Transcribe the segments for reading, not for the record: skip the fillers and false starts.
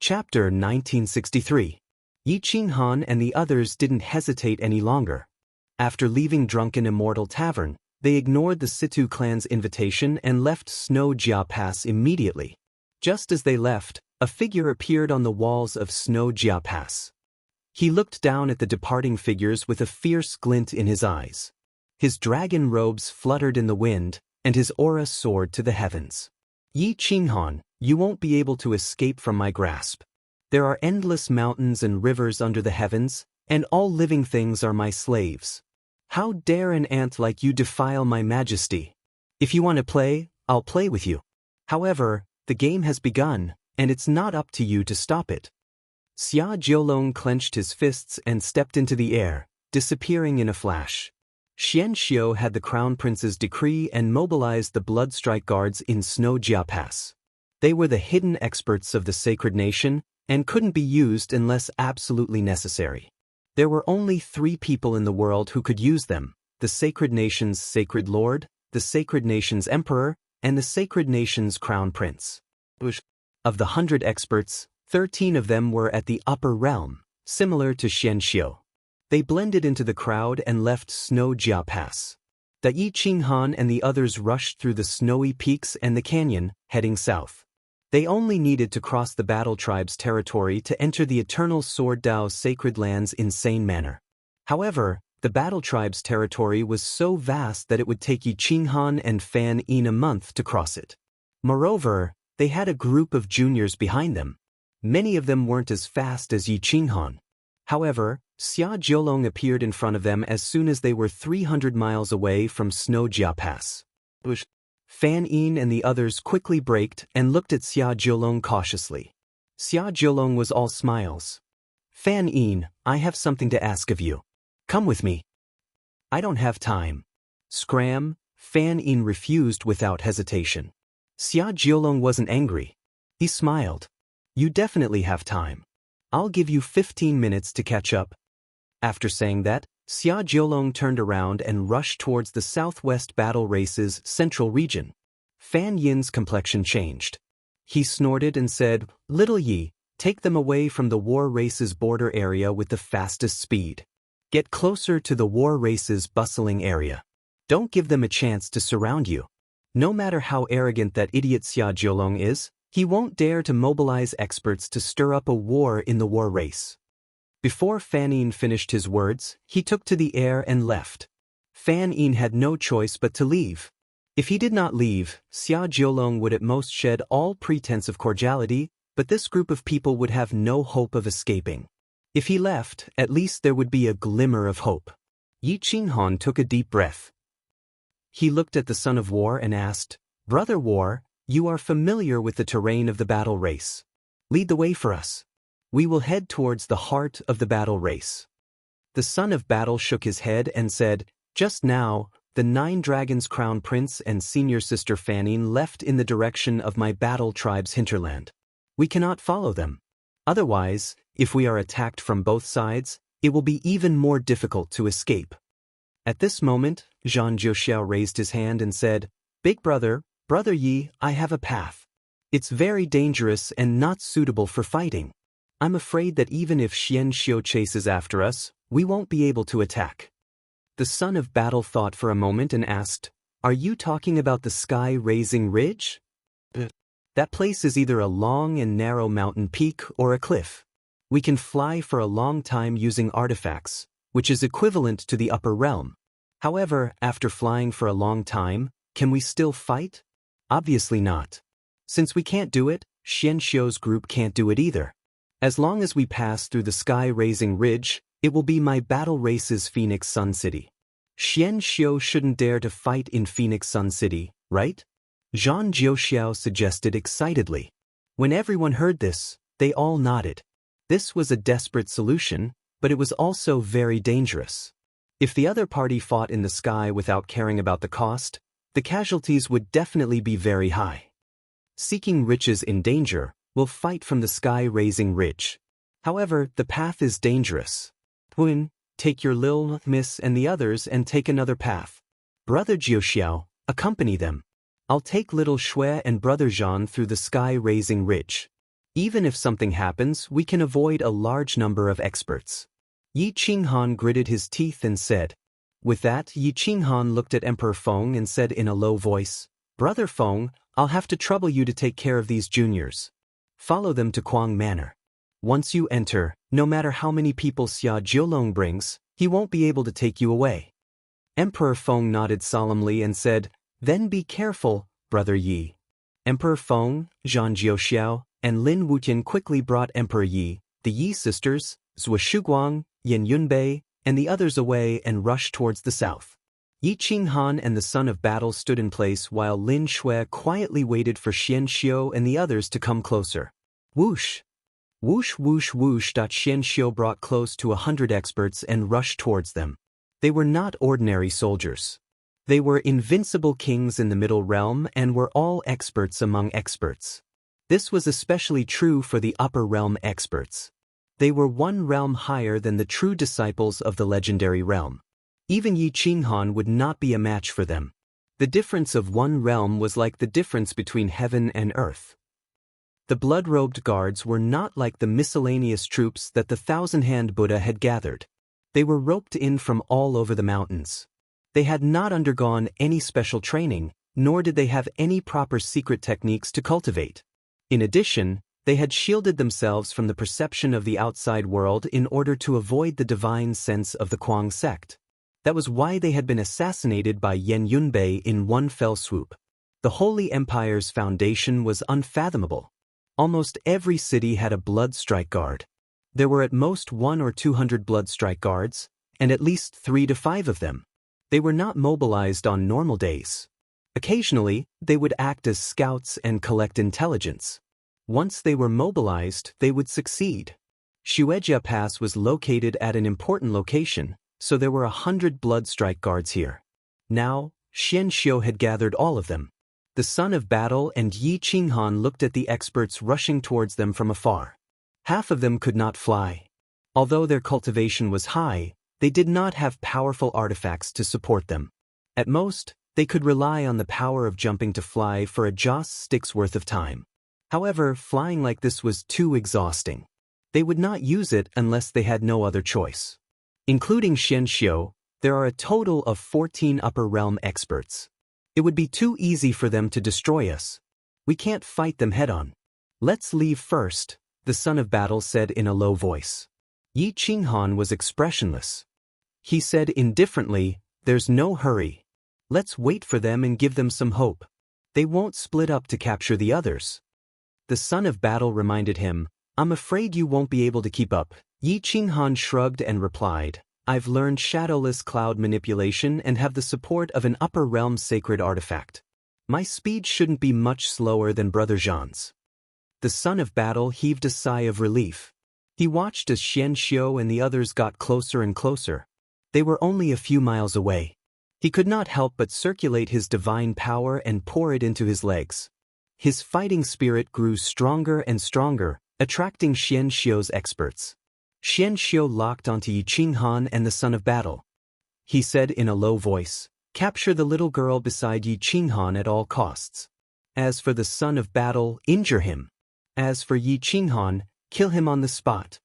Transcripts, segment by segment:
Chapter 1963. Yi Qinghan and the others didn't hesitate any longer. After leaving Drunken Immortal Tavern, they ignored the Situ clan's invitation and left Snow Jia Pass immediately. Just as they left, a figure appeared on the walls of Snow Jia Pass. He looked down at the departing figures with a fierce glint in his eyes. His dragon robes fluttered in the wind, and his aura soared to the heavens. Yi Qinghan, you won't be able to escape from my grasp. There are endless mountains and rivers under the heavens, and all living things are my slaves. How dare an ant like you defile my majesty? If you want to play, I'll play with you. However, the game has begun, and it's not up to you to stop it. Xia Jiolong clenched his fists and stepped into the air, disappearing in a flash. Xian Xiu had the Crown Prince's decree and mobilized the Bloodstrike Guards in Snow Jia Pass. They were the hidden experts of the Sacred Nation, and couldn't be used unless absolutely necessary. There were only 3 people in the world who could use them: the Sacred Nation's Sacred Lord, the Sacred Nation's Emperor, and the Sacred Nation's Crown Prince. Of the 100 experts, 13 of them were at the upper realm, similar to Xian Xiu. They blended into the crowd and left Snow Jia Pass. The Yi Qinghan and the others rushed through the snowy peaks and the canyon, heading south. They only needed to cross the Battle Tribe's territory to enter the Eternal Sword Dao's sacred lands in sane manner. However, the Battle Tribe's territory was so vast that it would take Yi Qinghan and Fan Yin a month to cross it. Moreover, they had a group of juniors behind them. Many of them weren't as fast as Yi Qinghan. However, Xia Jiolong appeared in front of them as soon as they were 300 miles away from Snow Jia Pass. Fan Yin and the others quickly braked and looked at Xia Jiolong cautiously. Xia Jiolong was all smiles. Fan Yin, I have something to ask of you. Come with me. I don't have time. Scram, Fan Yin refused without hesitation. Xia Jiolong wasn't angry. He smiled. You definitely have time. I'll give you 15 minutes to catch up. After saying that, Xia Jiolong turned around and rushed towards the Southwest Battle Race's central region. Fan Yin's complexion changed. He snorted and said, Little Yi, take them away from the War Race's border area with the fastest speed. Get closer to the War Race's bustling area. Don't give them a chance to surround you. No matter how arrogant that idiot Xia Jiolong is, he won't dare to mobilize experts to stir up a war in the War Race. Before Fan Yin finished his words, he took to the air and left. Fan Yin had no choice but to leave. If he did not leave, Xia Jiolong would at most shed all pretense of cordiality, but this group of people would have no hope of escaping. If he left, at least there would be a glimmer of hope. Yi Qinghan took a deep breath. He looked at the Son of War and asked, Brother War, you are familiar with the terrain of the battle race. Lead the way for us. We will head towards the heart of the battle race. The Son of Battle shook his head and said, Just now, the 9 Dragons Crown Prince and Senior Sister Fan Yin left in the direction of my Battle Tribe's hinterland. We cannot follow them. Otherwise, if we are attacked from both sides, it will be even more difficult to escape. At this moment, Zhang Jiuxiao raised his hand and said, Big brother, Brother Yi, I have a path. It's very dangerous and not suitable for fighting. I'm afraid that even if Xian Xiu chases after us, we won't be able to attack. The Son of Battle thought for a moment and asked, Are you talking about the sky-raising ridge? That place is either a long and narrow mountain peak or a cliff. We can fly for a long time using artifacts, which is equivalent to the upper realm. However, after flying for a long time, can we still fight? Obviously not. Since we can't do it, Xian Xiu's group can't do it either. As long as we pass through the sky-raising ridge, it will be my battle race's Phoenix Sun City. Xian Xiu shouldn't dare to fight in Phoenix Sun City, right? Zhang Jiuxiao suggested excitedly. When everyone heard this, they all nodded. This was a desperate solution, but it was also very dangerous. If the other party fought in the sky without caring about the cost, the casualties would definitely be very high. Seeking riches in danger will fight from the sky-raising ridge. However, the path is dangerous. Huin, take your Lil Miss and the others and take another path. Brother Jiuxiao, accompany them. I'll take little Shui and Brother Zhan through the sky-raising ridge. Even if something happens, we can avoid a large number of experts. Yi Qinghan gritted his teeth and said. With that, Yi Qinghan looked at Emperor Feng and said in a low voice, Brother Feng, I'll have to trouble you to take care of these juniors. Follow them to Kuang Manor. Once you enter, no matter how many people Xia Jiulong brings, he won't be able to take you away. Emperor Feng nodded solemnly and said, Then be careful, Brother Yi. Emperor Feng, Zhang Jiuxiao, and Lin Wutian quickly brought Emperor Yi, the Yi sisters, Zhou Shuguang, Yan Yunbei, and the others away and rushed towards the south. Yi Qinghan and the son of battle stood in place while Lin Shui quietly waited for Xian Xiu and the others to come closer. Whoosh! Whoosh whoosh whoosh. Xian Xiu brought close to 100 experts and rushed towards them. They were not ordinary soldiers. They were invincible kings in the Middle Realm and were all experts among experts. This was especially true for the Upper Realm experts. They were one realm higher than the true disciples of the legendary realm. Even Yi Qinghan would not be a match for them. The difference of one realm was like the difference between heaven and earth. The blood-robed guards were not like the miscellaneous troops that the thousand-hand Buddha had gathered. They were roped in from all over the mountains. They had not undergone any special training, nor did they have any proper secret techniques to cultivate. In addition, they had shielded themselves from the perception of the outside world in order to avoid the divine sense of the Kuang sect. That was why they had been assassinated by Yan Yunbei in one fell swoop. The Holy Empire's foundation was unfathomable. Almost every city had a blood strike guard. There were at most 100 or 200 blood strike guards, and at least 3 to 5 of them. They were not mobilized on normal days. Occasionally, they would act as scouts and collect intelligence. Once they were mobilized, they would succeed. Shueijia Pass was located at an important location, so there were 100 blood strike guards here. Now, Xian Xiu had gathered all of them. The son of battle and Yi Qinghan looked at the experts rushing towards them from afar. Half of them could not fly. Although their cultivation was high, they did not have powerful artifacts to support them. At most, they could rely on the power of jumping to fly for a joss stick's worth of time. However, flying like this was too exhausting. They would not use it unless they had no other choice. Including Xian Xiu, there are a total of 14 Upper Realm experts. It would be too easy for them to destroy us. We can't fight them head-on. Let's leave first, the son of battle said in a low voice. Yi Qinghan was expressionless. He said indifferently, There's no hurry. Let's wait for them and give them some hope. They won't split up to capture the others. The son of battle reminded him, I'm afraid you won't be able to keep up. Yi Qinghan shrugged and replied, I've learned shadowless cloud manipulation and have the support of an upper realm sacred artifact. My speed shouldn't be much slower than Brother Zhan's. The son of battle heaved a sigh of relief. He watched as Xian Xiu and the others got closer and closer. They were only a few miles away. He could not help but circulate his divine power and pour it into his legs. His fighting spirit grew stronger and stronger, attracting Xian Xiu's experts. Xian Xiu locked onto Yi Qinghan and the son of battle. He said in a low voice, Capture the little girl beside Yi Qinghan at all costs. As for the son of battle, injure him. As for Yi Qinghan, kill him on the spot.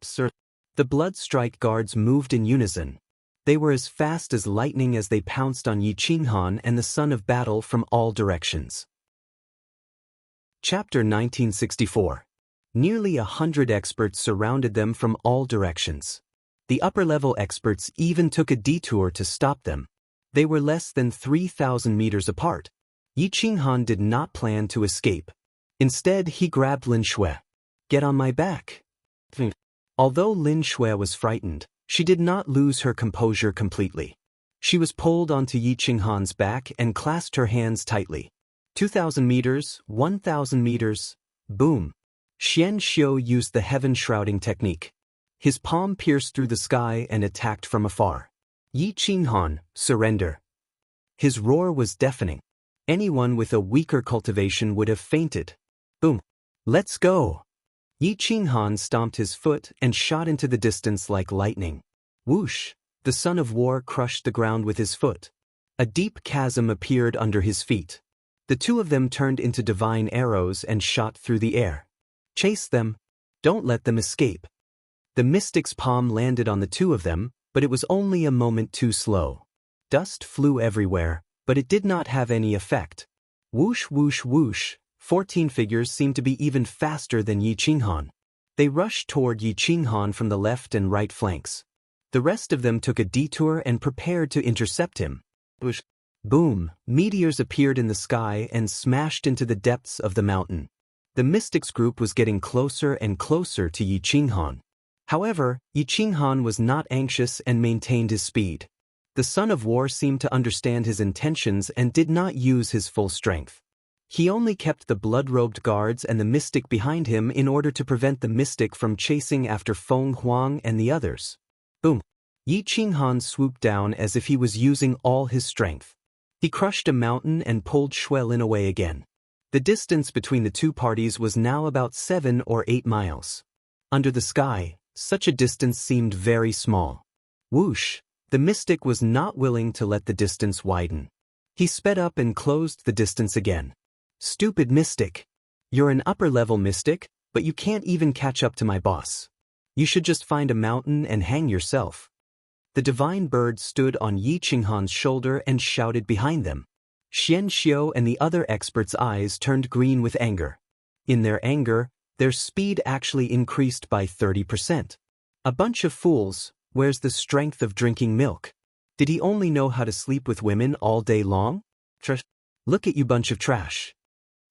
Sir. The blood strike guards moved in unison. They were as fast as lightning as they pounced on Yi Qinghan and the son of battle from all directions. Chapter 1964. Nearly 100 experts surrounded them from all directions. The upper-level experts even took a detour to stop them. They were less than 3,000 meters apart. Yi Qinghan did not plan to escape. Instead, he grabbed Lin Shui. Get on my back. Although Lin Shui was frightened, she did not lose her composure completely. She was pulled onto Yi Qinghan's back and clasped her hands tightly. 2,000 meters, 1,000 meters, boom. Xian Xiu used the heaven-shrouding technique. His palm pierced through the sky and attacked from afar. Yi Qinghan, surrender. His roar was deafening. Anyone with a weaker cultivation would have fainted. Boom. Let's go. Yi Qinghan stomped his foot and shot into the distance like lightning. Whoosh! The son of war crushed the ground with his foot. A deep chasm appeared under his feet. The two of them turned into divine arrows and shot through the air. Chase them. Don't let them escape. The mystic's palm landed on the two of them, but it was only a moment too slow. Dust flew everywhere, but it did not have any effect. Whoosh whoosh whoosh, 14 figures seemed to be even faster than Yi Qinghan. They rushed toward Yi Qinghan from the left and right flanks. The rest of them took a detour and prepared to intercept him. Whoosh. Boom, meteors appeared in the sky and smashed into the depths of the mountain. The mystics group was getting closer and closer to Yi Qinghan. However, Yi Qinghan was not anxious and maintained his speed. The son of war seemed to understand his intentions and did not use his full strength. He only kept the blood-robed guards and the mystic behind him in order to prevent the mystic from chasing after Feng Huang and the others. Boom! Yi Qinghan swooped down as if he was using all his strength. He crushed a mountain and pulled Xuelin away again. The distance between the two parties was now about 7 or 8 miles. Under the sky, such a distance seemed very small. Whoosh! The mystic was not willing to let the distance widen. He sped up and closed the distance again. Stupid mystic! You're an upper-level mystic, but you can't even catch up to my boss. You should just find a mountain and hang yourself. The divine bird stood on Yi Qinghan's shoulder and shouted behind them. Xian Xiu and the other experts' eyes turned green with anger. In their anger, their speed actually increased by 30%. A bunch of fools, where's the strength of drinking milk? Did he only know how to sleep with women all day long? Look at you bunch of trash.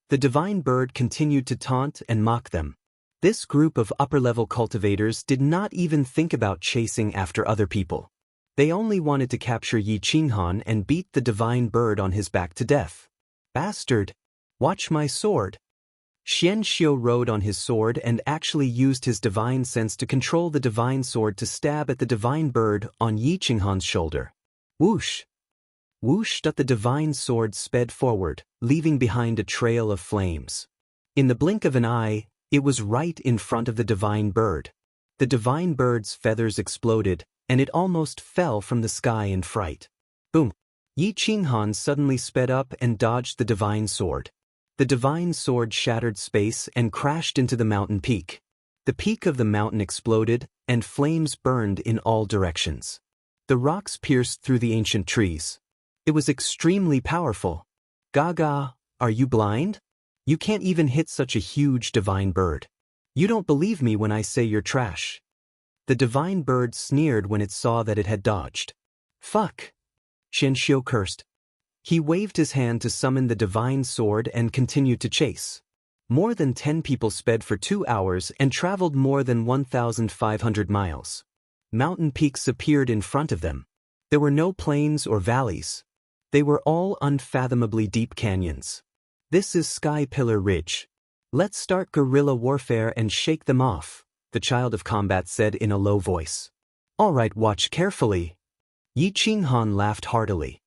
The divine bird continued to taunt and mock them. This group of upper-level cultivators did not even think about chasing after other people. They only wanted to capture Yi Qinghan and beat the divine bird on his back to death. Bastard! Watch my sword! Xian Xiu rode on his sword and actually used his divine sense to control the divine sword to stab at the divine bird on Yi Qinghan's shoulder. Whoosh! Whoosh! The divine sword sped forward, leaving behind a trail of flames. In the blink of an eye, it was right in front of the divine bird. The divine bird's feathers exploded, and it almost fell from the sky in fright. Boom! Yi Qinghan suddenly sped up and dodged the divine sword. The divine sword shattered space and crashed into the mountain peak. The peak of the mountain exploded, and flames burned in all directions. The rocks pierced through the ancient trees. It was extremely powerful. Gaga, are you blind? You can't even hit such a huge divine bird. You don't believe me when I say you're trash. The divine bird sneered when it saw that it had dodged. Fuck! Xian Xiu cursed. He waved his hand to summon the divine sword and continued to chase. More than 10 people sped for 2 hours and traveled more than 1,500 miles. Mountain peaks appeared in front of them. There were no plains or valleys. They were all unfathomably deep canyons. This is Sky Pillar Ridge. Let's start guerrilla warfare and shake them off, the child of combat said in a low voice. All right, watch carefully. Yi Qinghan laughed heartily.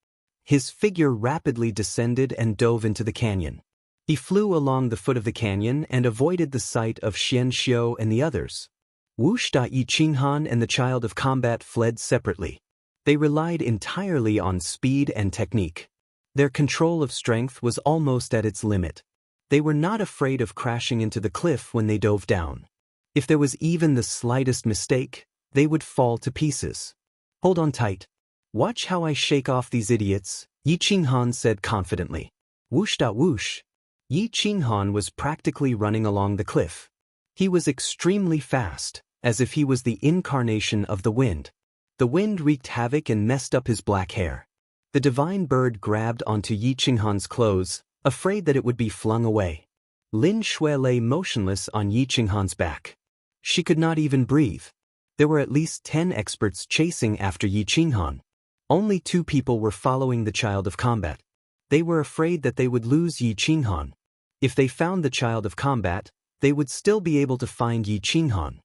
His figure rapidly descended and dove into the canyon. He flew along the foot of the canyon and avoided the sight of Xian Xiu and the others. Whoosh! Yi Qinghan and the child of combat fled separately. They relied entirely on speed and technique. Their control of strength was almost at its limit. They were not afraid of crashing into the cliff when they dove down. If there was even the slightest mistake, they would fall to pieces. Hold on tight. Watch how I shake off these idiots, Yi Qinghan said confidently. Whoosh! Whoosh! Yi Qinghan was practically running along the cliff. He was extremely fast, as if he was the incarnation of the wind. The wind wreaked havoc and messed up his black hair. The divine bird grabbed onto Yi Qinghan's clothes, afraid that it would be flung away. Lin Shui lay motionless on Yi Qinghan's back. She could not even breathe. There were at least 10 experts chasing after Yi Qinghan. Only 2 people were following the child of combat. They were afraid that they would lose Yi Qinghan. If they found the child of combat, they would still be able to find Yi Qinghan.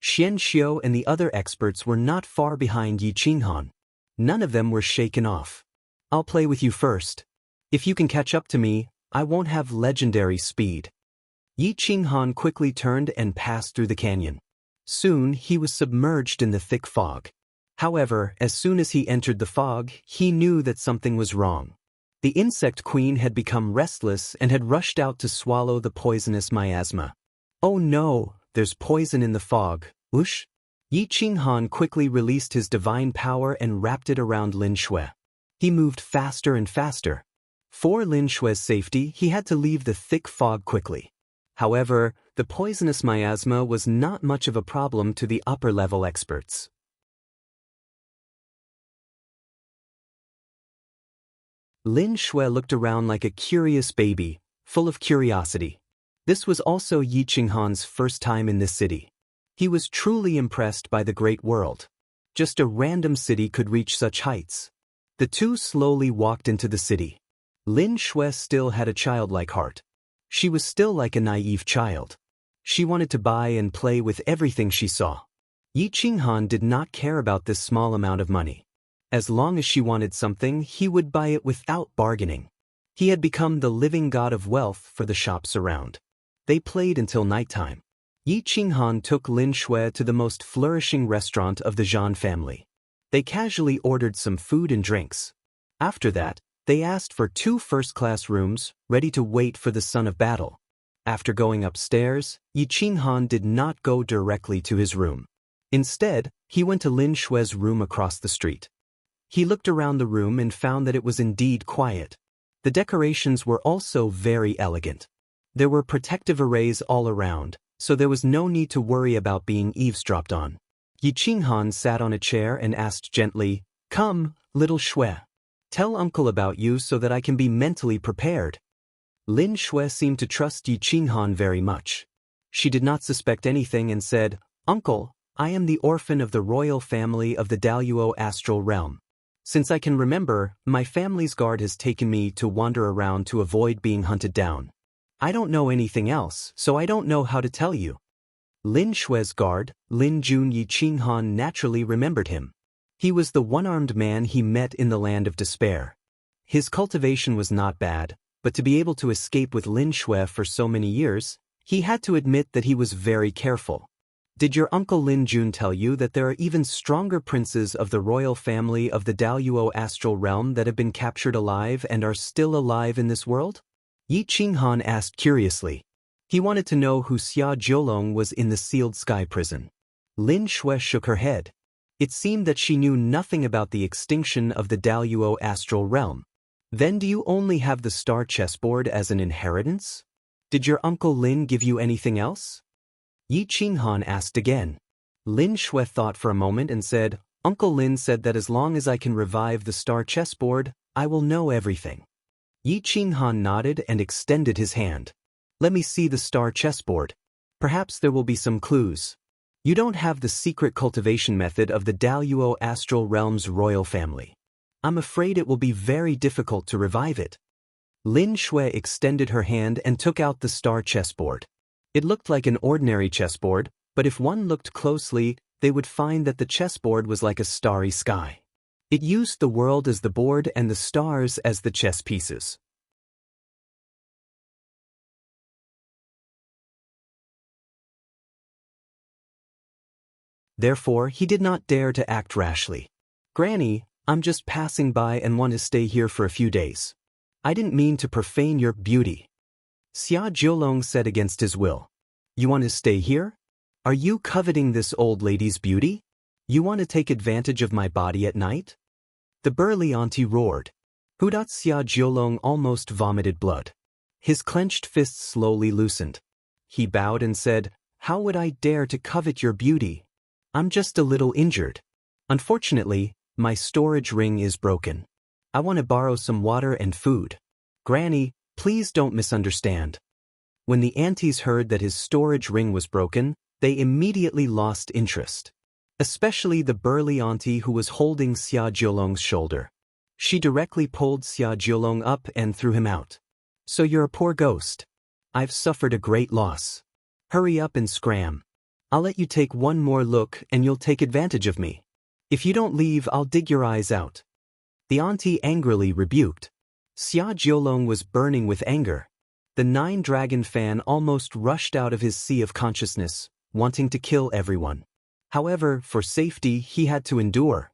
Xian Xiu and the other experts were not far behind Yi Qinghan. None of them were shaken off. I'll play with you first. If you can catch up to me, I won't have legendary speed. Yi Qinghan quickly turned and passed through the canyon. Soon he was submerged in the thick fog. However, as soon as he entered the fog, he knew that something was wrong. The insect queen had become restless and had rushed out to swallow the poisonous miasma. Oh no, there's poison in the fog. Whoosh! Yi Qinghan quickly released his divine power and wrapped it around Lin Shui. He moved faster and faster. For Lin Shui's safety, he had to leave the thick fog quickly. However, the poisonous miasma was not much of a problem to the upper-level experts. Lin Shui looked around like a curious baby, full of curiosity. This was also Yi Qinghan's first time in this city. He was truly impressed by the great world. Just a random city could reach such heights. The two slowly walked into the city. Lin Shui still had a childlike heart. She was still like a naive child. She wanted to buy and play with everything she saw. Yi Qinghan did not care about this small amount of money. As long as she wanted something, he would buy it without bargaining. He had become the living god of wealth for the shops around. They played until nighttime. Yi Qinghan took Lin Shui to the most flourishing restaurant of the Zhan family. They casually ordered some food and drinks. After that, they asked for 2 first-class rooms, ready to wait for the son of battle. After going upstairs, Yi Qinghan did not go directly to his room. Instead, he went to Lin Shui's room across the street. He looked around the room and found that it was indeed quiet. The decorations were also very elegant. There were protective arrays all around, so there was no need to worry about being eavesdropped on. Yi Qinghan sat on a chair and asked gently, "Come, little Shui. Tell uncle about you so that I can be mentally prepared." Lin Shui seemed to trust Yi Qinghan very much. She did not suspect anything and said, "Uncle, I am the orphan of the royal family of the Daluo astral realm. Since I can remember, my family's guard has taken me to wander around to avoid being hunted down. I don't know anything else, so I don't know how to tell you." Lin Shui's guard, Lin Jun. Yi Qinghan naturally remembered him. He was the one-armed man he met in the Land of Despair. His cultivation was not bad, but to be able to escape with Lin Shui for so many years, he had to admit that he was very careful. "Did your uncle Lin Jun tell you that there are even stronger princes of the royal family of the Daluo astral realm that have been captured alive and are still alive in this world?" Yi Qinghan asked curiously. He wanted to know who Xia Jiulong was in the sealed sky prison. Lin Shui shook her head. It seemed that she knew nothing about the extinction of the Daluo astral realm. "Then do you only have the star chessboard as an inheritance? Did your uncle Lin give you anything else?" Yi Qinghan asked again. Lin Shui thought for a moment and said, "Uncle Lin said that as long as I can revive the star chessboard, I will know everything." Yi Qinghan nodded and extended his hand. "Let me see the star chessboard. Perhaps there will be some clues. You don't have the secret cultivation method of the Daluo astral realm's royal family. I'm afraid it will be very difficult to revive it." Lin Shui extended her hand and took out the star chessboard. It looked like an ordinary chessboard, but if one looked closely, they would find that the chessboard was like a starry sky. It used the world as the board and the stars as the chess pieces. Therefore, he did not dare to act rashly. "Granny, I'm just passing by and want to stay here for a few days. I didn't mean to profane your beauty." Xia Jiulong said against his will. "You want to stay here? Are you coveting this old lady's beauty? You want to take advantage of my body at night?" The burly auntie roared. Xia Jiulong almost vomited blood. His clenched fists slowly loosened. He bowed and said, "How would I dare to covet your beauty? I'm just a little injured. Unfortunately, my storage ring is broken. I want to borrow some water and food. Granny, please don't misunderstand." When the aunties heard that his storage ring was broken, they immediately lost interest. Especially the burly auntie who was holding Xia Jiulong's shoulder. She directly pulled Xia Jiulong up and threw him out. "So you're a poor ghost. I've suffered a great loss. Hurry up and scram. I'll let you take one more look and you'll take advantage of me. If you don't leave, I'll dig your eyes out." The auntie angrily rebuked. Xia Jiulong was burning with anger. The Nine-Dragon fan almost rushed out of his sea of consciousness, wanting to kill everyone. However, for safety, he had to endure.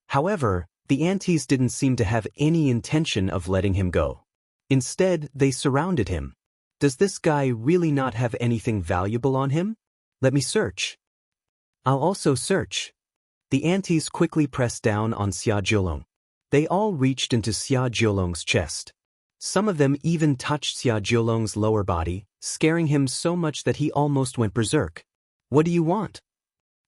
However, the aunties didn't seem to have any intention of letting him go. Instead, they surrounded him. Does this guy really not have anything valuable on him? Let me search. I'll also search. The aunties quickly pressed down on Xia Jiolong. They all reached into Xia Jiolong's chest. Some of them even touched Xia Jiolong's lower body, scaring him so much that he almost went berserk. What do you want?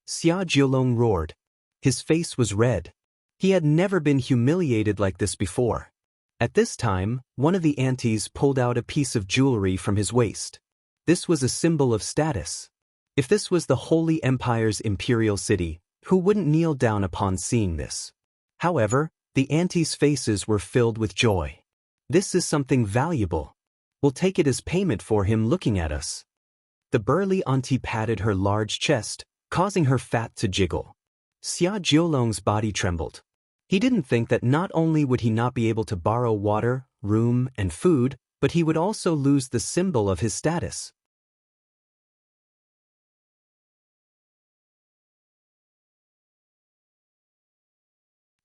Xia Jiolong roared. His face was red. He had never been humiliated like this before. At this time, one of the aunties pulled out a piece of jewelry from his waist. This was a symbol of status. If this was the Holy Empire's imperial city, who wouldn't kneel down upon seeing this? However, the aunties' faces were filled with joy. This is something valuable. We'll take it as payment for him looking at us. The burly auntie patted her large chest, causing her fat to jiggle. Xia Jiolong's body trembled. He didn't think that not only would he not be able to borrow water, room, and food, but he would also lose the symbol of his status.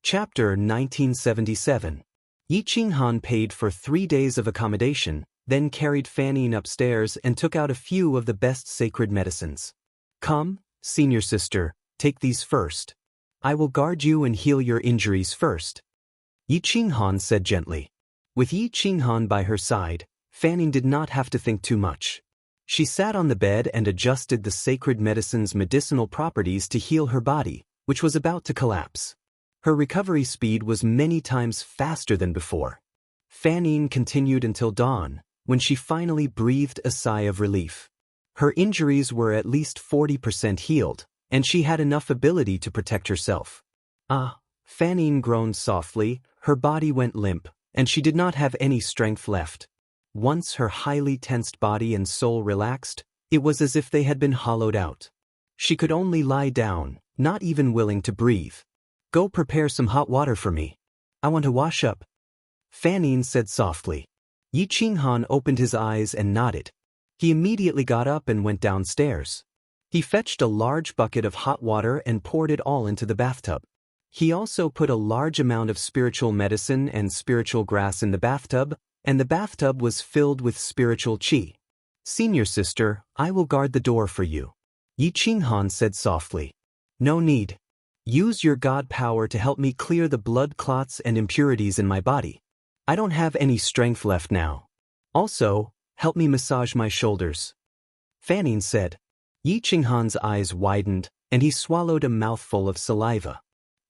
Chapter 1977. Yi Qinghan paid for 3 days of accommodation, then carried Fanning upstairs and took out a few of the best sacred medicines. Come, senior sister, take these first. I will guard you and heal your injuries first. Yi Qinghan said gently. With Yi Qinghan by her side, Fanning did not have to think too much. She sat on the bed and adjusted the sacred medicine's medicinal properties to heal her body, which was about to collapse. Her recovery speed was many times faster than before. Fanning continued until dawn, when she finally breathed a sigh of relief. Her injuries were at least 40% healed, and she had enough ability to protect herself. Fanning groaned softly, her body went limp, and she did not have any strength left. Once her highly tensed body and soul relaxed, it was as if they had been hollowed out. She could only lie down, not even willing to breathe. Go prepare some hot water for me. I want to wash up. Fanning said softly. Yi Qinghan opened his eyes and nodded. He immediately got up and went downstairs. He fetched a large bucket of hot water and poured it all into the bathtub. He also put a large amount of spiritual medicine and spiritual grass in the bathtub, and the bathtub was filled with spiritual qi. Senior sister, I will guard the door for you. Yi Qinghan said softly. No need. Use your God power to help me clear the blood clots and impurities in my body. I don't have any strength left now. Also, help me massage my shoulders. Fanning said. Yi Qinghan's eyes widened, and he swallowed a mouthful of saliva.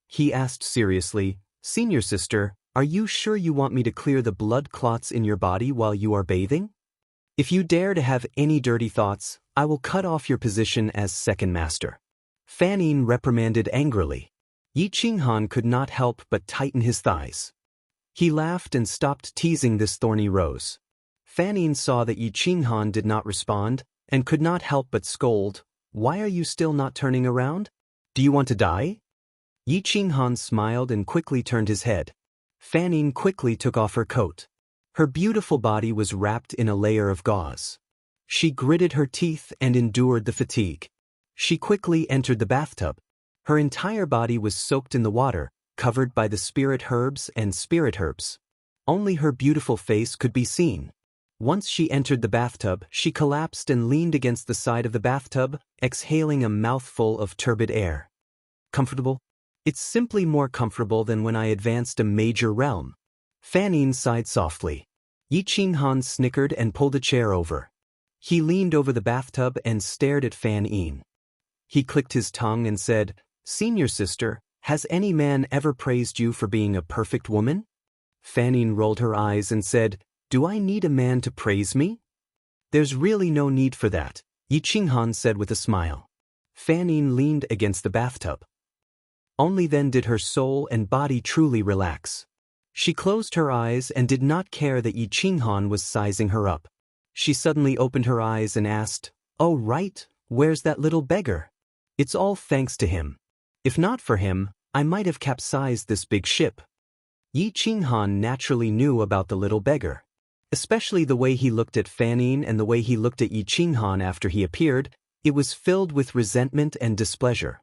He asked seriously, Senior sister, are you sure you want me to clear the blood clots in your body while you are bathing? If you dare to have any dirty thoughts, I will cut off your position as second master. Fanning reprimanded angrily. Yi Qinghan could not help but tighten his thighs. He laughed and stopped teasing this thorny rose. Fanning saw that Yi Qinghan did not respond, and could not help but scold, Why are you still not turning around? Do you want to die? Yi Qinghan smiled and quickly turned his head. Fanning quickly took off her coat. Her beautiful body was wrapped in a layer of gauze. She gritted her teeth and endured the fatigue. She quickly entered the bathtub. Her entire body was soaked in the water, covered by the spirit herbs and spirit herbs. Only her beautiful face could be seen. Once she entered the bathtub, she collapsed and leaned against the side of the bathtub, exhaling a mouthful of turbid air. Comfortable? It's simply more comfortable than when I advanced a major realm. Fanning sighed softly. Yi Qinghan snickered and pulled a chair over. He leaned over the bathtub and stared at Fanning. He clicked his tongue and said, Senior sister, has any man ever praised you for being a perfect woman? Fanning rolled her eyes and said, Do I need a man to praise me? There's really no need for that, Yi Qinghan said with a smile. Fanning leaned against the bathtub. Only then did her soul and body truly relax. She closed her eyes and did not care that Yi Qinghan was sizing her up. She suddenly opened her eyes and asked, Oh right, where's that little beggar? It's all thanks to him. If not for him, I might have capsized this big ship. Yi Qinghan naturally knew about the little beggar. Especially the way he looked at Fanning and the way he looked at Yi Qinghan after he appeared, it was filled with resentment and displeasure.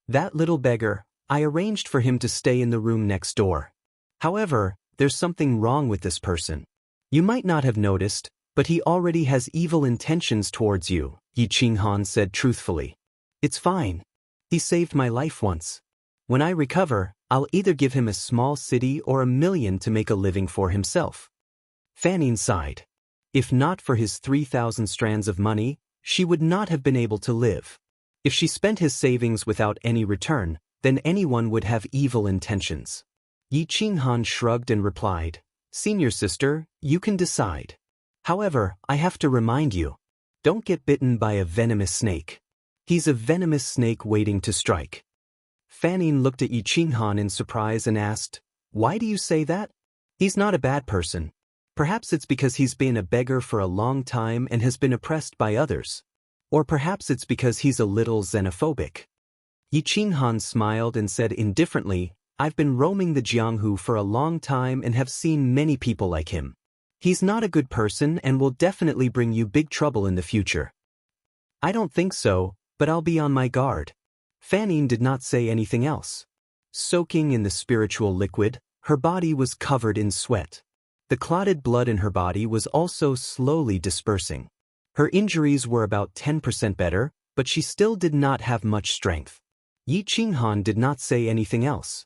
That little beggar, I arranged for him to stay in the room next door. However, there's something wrong with this person. You might not have noticed, But he already has evil intentions towards you, Yi Qinghan said truthfully. It's fine. He saved my life once. When I recover, I'll either give him a small city or 1,000,000 to make a living for himself. Fanning sighed. If not for his 3,000 strands of money, she would not have been able to live. If she spent his savings without any return, then anyone would have evil intentions. Yi Qinghan shrugged and replied, Senior sister, you can decide. However, I have to remind you, don't get bitten by a venomous snake. He's a venomous snake waiting to strike. Fanning looked at Yi Qinghan in surprise and asked, Why do you say that? He's not a bad person. Perhaps it's because he's been a beggar for a long time and has been oppressed by others. Or perhaps it's because he's a little xenophobic. Yi Qinghan smiled and said indifferently, I've been roaming the Jianghu for a long time and have seen many people like him. He's not a good person and will definitely bring you big trouble in the future. I don't think so, but I'll be on my guard. Fanning did not say anything else. Soaking in the spiritual liquid, her body was covered in sweat. The clotted blood in her body was also slowly dispersing. Her injuries were about 10% better, but she still did not have much strength. Yi Qinghan did not say anything else.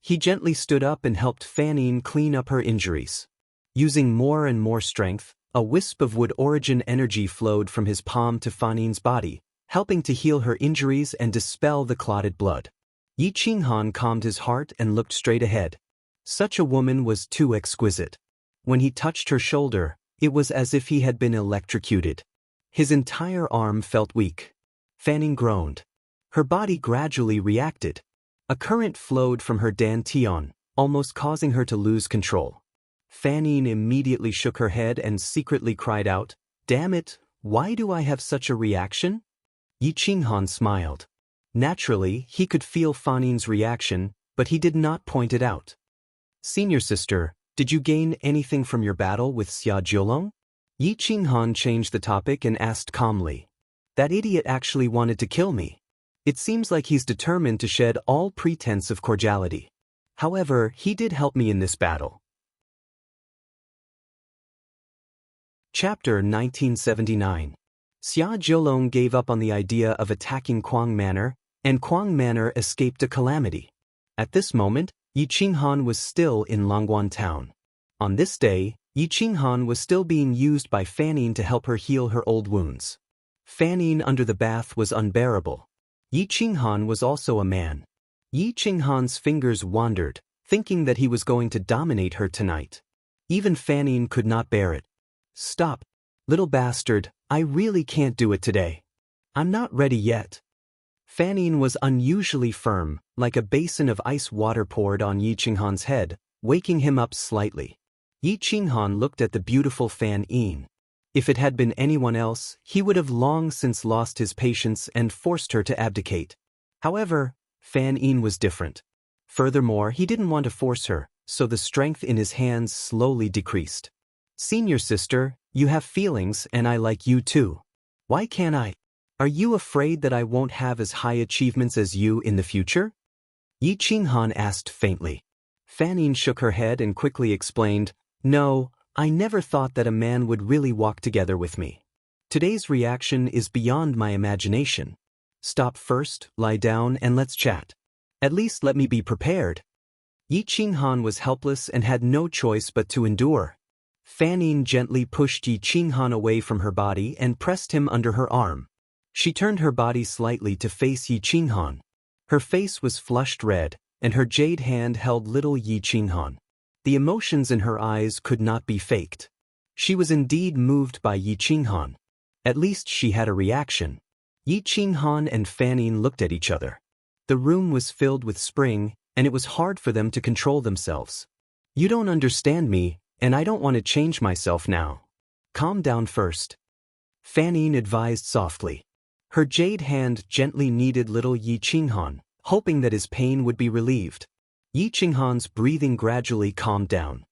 He gently stood up and helped Fanning clean up her injuries. Using more and more strength, a wisp of wood origin energy flowed from his palm to Fanning's body, helping to heal her injuries and dispel the clotted blood. Yi Qinghan calmed his heart and looked straight ahead. Such a woman was too exquisite. When he touched her shoulder, it was as if he had been electrocuted. His entire arm felt weak. Fanning groaned. Her body gradually reacted. A current flowed from her dantian, almost causing her to lose control. Fanning immediately shook her head and secretly cried out, Damn it, why do I have such a reaction? Yi Qinghan smiled. Naturally, he could feel Fanning's reaction, but he did not point it out. Senior sister, did you gain anything from your battle with Xia Jiolong? Yi Qinghan changed the topic and asked calmly. That idiot actually wanted to kill me. It seems like he's determined to shed all pretense of cordiality. However, he did help me in this battle. Chapter 1979. Xia Jiolong gave up on the idea of attacking Kuang Manor, and Kuang Manor escaped a calamity. At this moment, Yi Qinghan was still in Longguan town. On this day, Yi Qinghan was still being used by Fanning to help her heal her old wounds. Fanning under the bath was unbearable. Yi Qinghan was also a man. Yi Qinghan's fingers wandered, thinking that he was going to dominate her tonight. Even Fanning could not bear it. Stop, little bastard, I really can't do it today. I'm not ready yet. Fanning was unusually firm, like a basin of ice water poured on Yi Qinghan's head, waking him up slightly. Yi Qinghan looked at the beautiful Fanning. If it had been anyone else, he would have long since lost his patience and forced her to abdicate. However, Fanning was different. Furthermore, he didn't want to force her, so the strength in his hands slowly decreased. Senior sister, you have feelings and I like you too. Why can't I? Are you afraid that I won't have as high achievements as you in the future? Yi Qinghan asked faintly. Fanning shook her head and quickly explained, No, I never thought that a man would really walk together with me. Today's reaction is beyond my imagination. Stop first, lie down and let's chat. At least let me be prepared. Yi Qinghan was helpless and had no choice but to endure. Fanning gently pushed Yi Qinghan away from her body and pressed him under her arm. She turned her body slightly to face Yi Qinghan. Her face was flushed red, and her jade hand held little Yi Qinghan. The emotions in her eyes could not be faked. She was indeed moved by Yi Qinghan. At least she had a reaction. Yi Qinghan and Fanning looked at each other. The room was filled with spring, and it was hard for them to control themselves. You don't understand me, and I don't want to change myself now. Calm down first. Fanning advised softly. Her jade hand gently kneaded little Yi Qinghan, hoping that his pain would be relieved. Yi Qinghan's breathing gradually calmed down.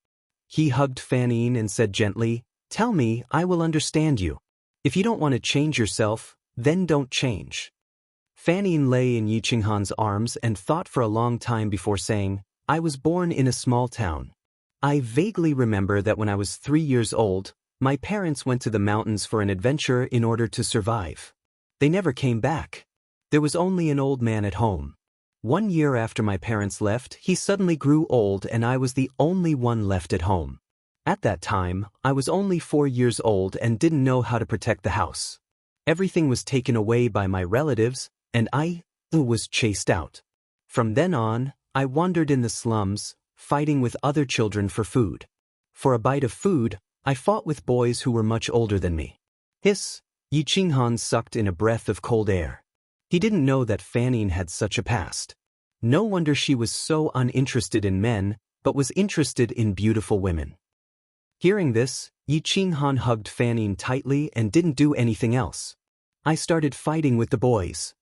He hugged Fanning and said gently, Tell me, I will understand you. If you don't want to change yourself, then don't change. Fanning lay in Yi Qinghan's arms and thought for a long time before saying, I was born in a small town. I vaguely remember that when I was 3 years old, My parents went to the mountains for an adventure in order to survive. They never came back. There was only an old man at home. 1 year after my parents left, he suddenly grew old and I was the only one left at home. At that time, I was only 4 years old and didn't know how to protect the house. Everything was taken away by my relatives, and I was chased out. From then on, I wandered in the slums, fighting with other children for food. For a bite of food, I fought with boys who were much older than me. Hiss! Yi Qinghan sucked in a breath of cold air. He didn't know that Fanning had such a past. No wonder she was so uninterested in men, but was interested in beautiful women. Hearing this, Yi Qinghan hugged Fanning tightly and didn't do anything else. I started fighting with the boys.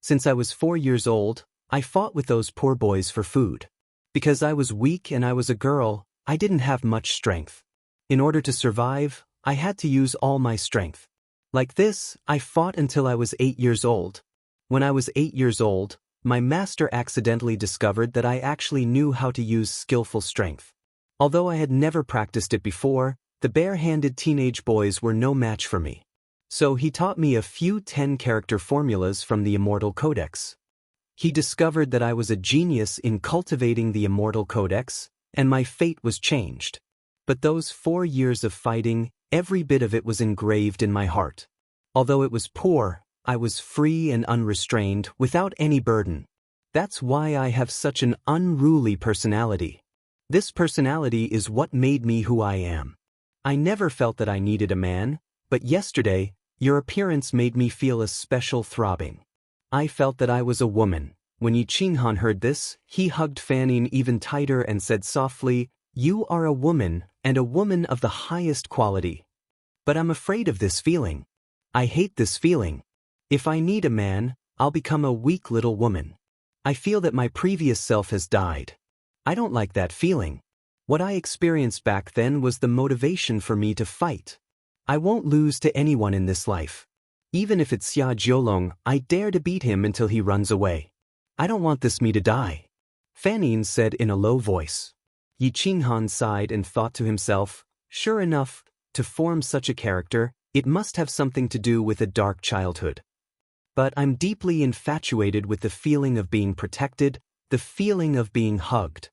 Since I was 4 years old, I fought with those poor boys for food. Because I was weak and I was a girl, I didn't have much strength. In order to survive, I had to use all my strength. Like this, I fought until I was 8 years old. When I was 8 years old, my master accidentally discovered that I actually knew how to use skillful strength. Although I had never practiced it before, the bare-handed teenage boys were no match for me. So he taught me a few 10-character formulas from the Immortal Codex. He discovered that I was a genius in cultivating the Immortal Codex, and my fate was changed. But those 4 years of fighting, every bit of it was engraved in my heart. Although it was poor, I was free and unrestrained, without any burden. That's why I have such an unruly personality. This personality is what made me who I am. I never felt that I needed a man, but yesterday, your appearance made me feel a special throbbing. I felt that I was a woman. When Yi Qinghan heard this, he hugged Fanning even tighter and said softly, "You are a woman, and a woman of the highest quality. But I'm afraid of this feeling. I hate this feeling. If I need a man, I'll become a weak little woman. I feel that my previous self has died. I don't like that feeling. What I experienced back then was the motivation for me to fight. I won't lose to anyone in this life. Even if it's Xia Jiolong, I dare to beat him until he runs away. I don't want this me to die," Fanning said in a low voice. Yi Qinghan sighed and thought to himself, sure enough, to form such a character, it must have something to do with a dark childhood. But I'm deeply infatuated with the feeling of being protected, the feeling of being hugged.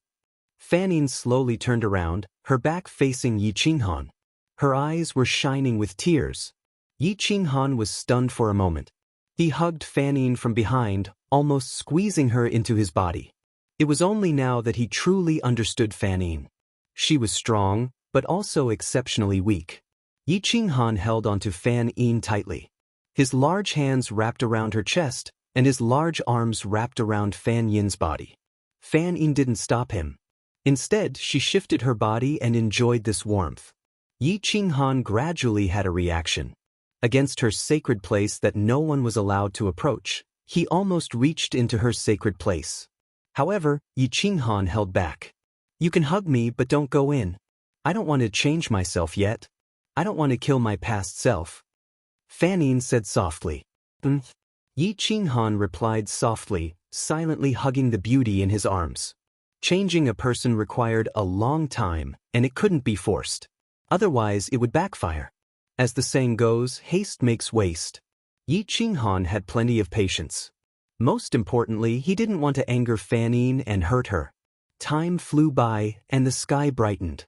Fanning slowly turned around, her back facing Yi Qinghan. Her eyes were shining with tears. Yi Qinghan was stunned for a moment. He hugged Fanning from behind, almost squeezing her into his body. It was only now that he truly understood Fanning. She was strong, but also exceptionally weak. Yi Qinghan held onto Fanning tightly. His large hands wrapped around her chest, and his large arms wrapped around Fan Yin's body. Fanning didn't stop him. Instead, she shifted her body and enjoyed this warmth. Yi Qinghan gradually had a reaction. Against her sacred place that no one was allowed to approach, he almost reached into her sacred place. However, Yi Qinghan held back. "You can hug me, but don't go in. I don't want to change myself yet. I don't want to kill my past self," Fanning said softly. Yi Qinghan replied softly, silently hugging the beauty in his arms. Changing a person required a long time, and it couldn't be forced. Otherwise, it would backfire. As the saying goes, haste makes waste. Yi Qinghan had plenty of patience. Most importantly, he didn't want to anger Fanning and hurt her. Time flew by, and the sky brightened.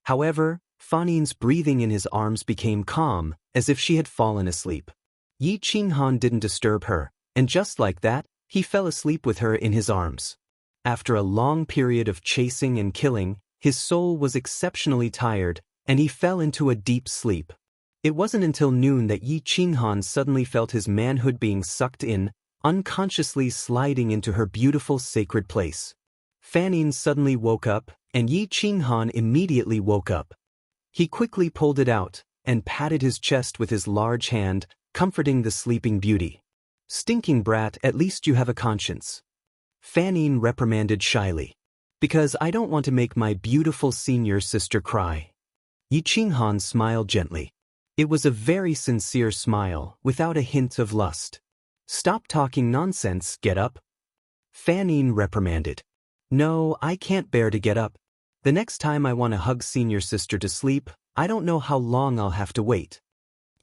However, Fanning's breathing in his arms became calm, as if she had fallen asleep. Yi Qinghan didn't disturb her, and just like that, he fell asleep with her in his arms. After a long period of chasing and killing, his soul was exceptionally tired, and he fell into a deep sleep. It wasn't until noon that Yi Qinghan suddenly felt his manhood being sucked in, unconsciously sliding into her beautiful sacred place. Fanning suddenly woke up, and Yi Qinghan immediately woke up. He quickly pulled it out, and patted his chest with his large hand, comforting the sleeping beauty. "Stinking brat, at least you have a conscience," Fanning reprimanded shyly. "Because I don't want to make my beautiful senior sister cry." Yi Qinghan smiled gently. It was a very sincere smile, without a hint of lust. "Stop talking nonsense, get up," Fanning reprimanded. "No, I can't bear to get up. The next time I want to hug senior sister to sleep, I don't know how long I'll have to wait.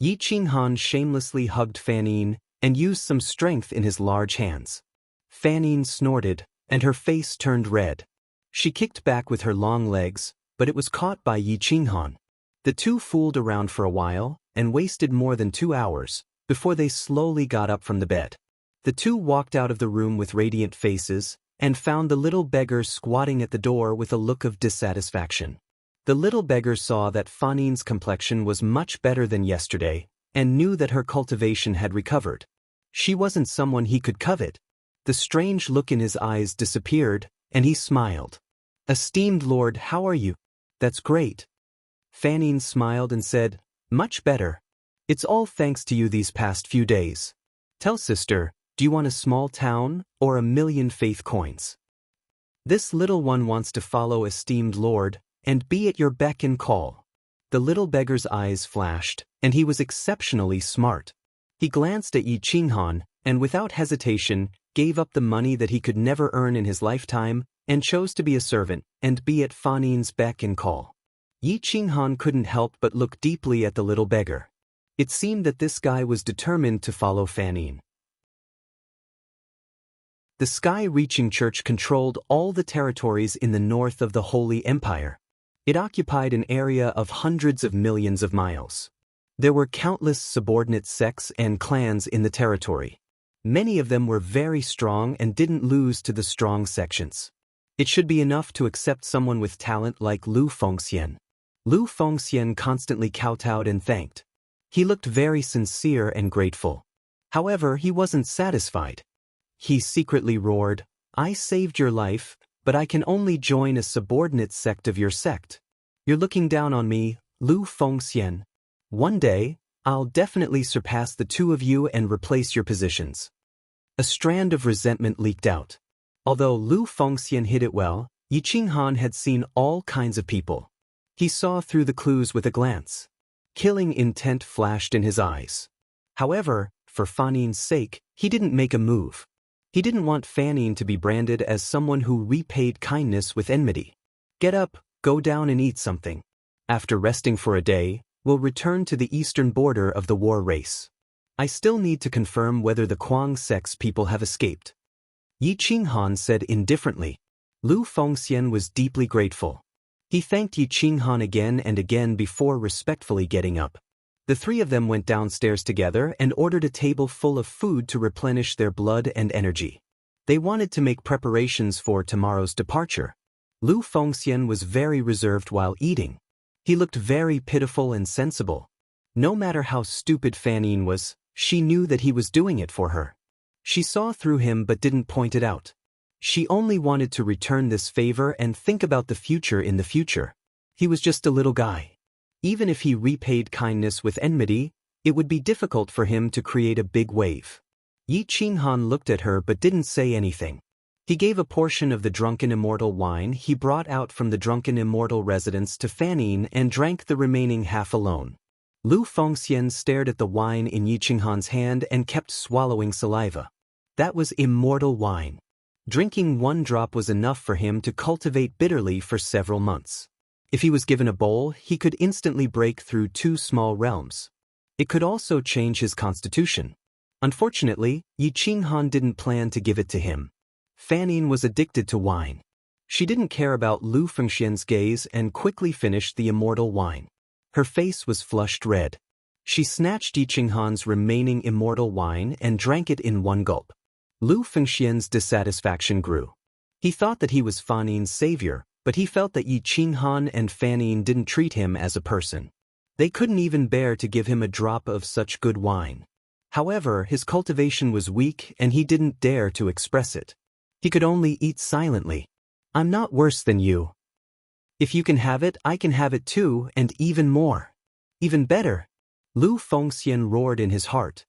Yi Qinghan shamelessly hugged Fanine and used some strength in his large hands. Fanine snorted, and her face turned red. She kicked back with her long legs, but it was caught by Yi Qinghan. The two fooled around for a while and wasted more than 2 hours before they slowly got up from the bed. The two walked out of the room with radiant faces and found the little beggar squatting at the door with a look of dissatisfaction. The little beggar saw that Fanine's complexion was much better than yesterday and knew that her cultivation had recovered. She wasn't someone he could covet. The strange look in his eyes disappeared, and he smiled. "Esteemed lord, how are you?" "That's great." Fanine smiled and said, "Much better. It's all thanks to you these past few days. Tell sister, do you want a small town or 1,000,000 faith coins?" "This little one wants to follow esteemed lord and be at your beck and call." The little beggar's eyes flashed, and he was exceptionally smart. He glanced at Yi Qinghan and without hesitation gave up the money that he could never earn in his lifetime and chose to be a servant and be at Fanine's beck and call. Yi Qinghan couldn't help but look deeply at the little beggar. It seemed that this guy was determined to follow Fanine. The sky-reaching church controlled all the territories in the north of the Holy Empire. It occupied an area of hundreds of millions of miles. There were countless subordinate sects and clans in the territory. Many of them were very strong and didn't lose to the strong sections. It should be enough to accept someone with talent like Lu Fengxian. Lu Fengxian constantly kowtowed and thanked. He looked very sincere and grateful. However, he wasn't satisfied. He secretly roared, "I saved your life, but I can only join a subordinate sect of your sect. You're looking down on me, Lu Fengxian. One day, I'll definitely surpass the two of you and replace your positions." A strand of resentment leaked out. Although Lu Fengxian hid it well, Yi Qinghan had seen all kinds of people. He saw through the clues with a glance. Killing intent flashed in his eyes. However, for Fanine's sake, he didn't make a move. He didn't want Fanine to be branded as someone who repaid kindness with enmity. "Get up, go down and eat something. After resting for a day, we'll return to the eastern border of the war race. I still need to confirm whether the Kuang sect's people have escaped." Yi Qinghan said indifferently. Lu Fengxian was deeply grateful. He thanked Yi Qinghan again and again before respectfully getting up. The three of them went downstairs together and ordered a table full of food to replenish their blood and energy. They wanted to make preparations for tomorrow's departure. Lu Fengxian was very reserved while eating. He looked very pitiful and sensible. No matter how stupid Fanine was, she knew that he was doing it for her. She saw through him but didn't point it out. She only wanted to return this favor and think about the future in the future. He was just a little guy. Even if he repaid kindness with enmity, it would be difficult for him to create a big wave. Yi Qinghan looked at her but didn't say anything. He gave a portion of the drunken immortal wine he brought out from the drunken immortal residence to Fanine and drank the remaining half alone. Lu Fengxian stared at the wine in Yi Qinghan's hand and kept swallowing saliva. That was immortal wine. Drinking one drop was enough for him to cultivate bitterly for several months. If he was given a bowl, he could instantly break through 2 small realms. It could also change his constitution. Unfortunately, Yi Qinghan didn't plan to give it to him. Fanine was addicted to wine. She didn't care about Lu Fengxian's gaze and quickly finished the immortal wine. Her face was flushed red. She snatched Yi Qinghan's remaining immortal wine and drank it in one gulp. Lu Fengxian's dissatisfaction grew. He thought that he was Fanine's savior, but he felt that Yi Qinghan and Fanine didn't treat him as a person. They couldn't even bear to give him a drop of such good wine. However, his cultivation was weak and he didn't dare to express it. He could only eat silently. "I'm not worse than you. If you can have it, I can have it too, and even more. Even better." Lu Fengxian roared in his heart.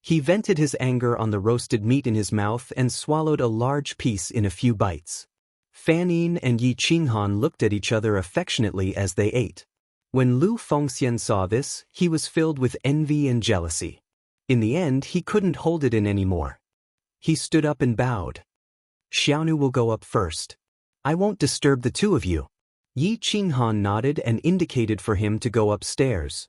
He vented his anger on the roasted meat in his mouth and swallowed a large piece in a few bites. Fanine and Yi Qinghan looked at each other affectionately as they ate. When Lu Fengxian saw this, he was filled with envy and jealousy. In the end, he couldn't hold it in anymore. He stood up and bowed. "Xiaonu will go up first. I won't disturb the two of you." Yi Qinghan nodded and indicated for him to go upstairs.